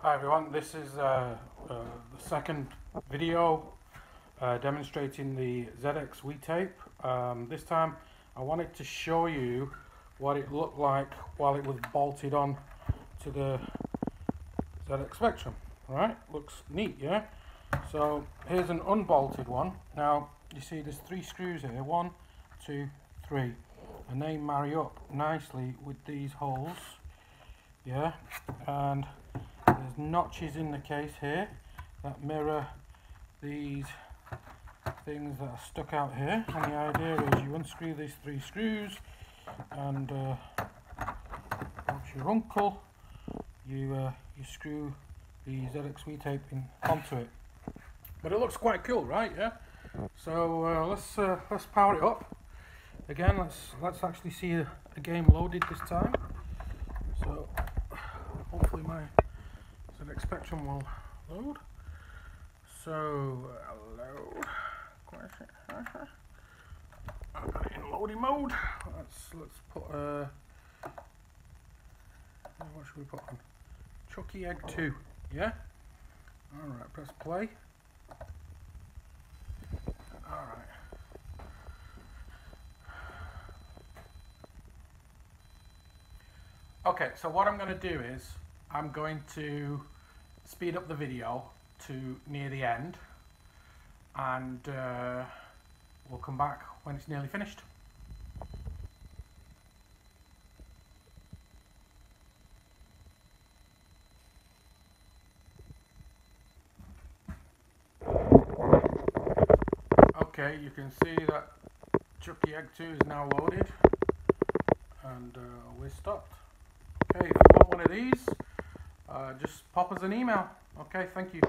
Hi everyone, this is the second video demonstrating the ZXuitape. This time I wanted to show you what it looked like while it was bolted on to the ZX Spectrum. Right, looks neat, yeah? So here's an unbolted one. Now you see there's 3 screws here, 1, 2, 3, and they marry up nicely with these holes, yeah? And there's notches in the case here that mirror these things that are stuck out here, and the idea is you unscrew these 3 screws and once your uncle you screw the ZXuitape in onto it. But it looks quite cool, right? Yeah. So let's power it up again. Let's actually see a game loaded this time. So hopefully my ZX Spectrum will load. So load. I've got it in loading mode. Let's put what should we put on? Chucky Egg 2. Yeah. All right. Press play. All right. Okay. So what I'm going to do is I'm going to speed up the video to near the end, and we'll come back when it's nearly finished. Okay, you can see that Chucky Egg 2 is now loaded, and we're stopped. Okay, if you want one of these, just pop us an email. Okay, thank you.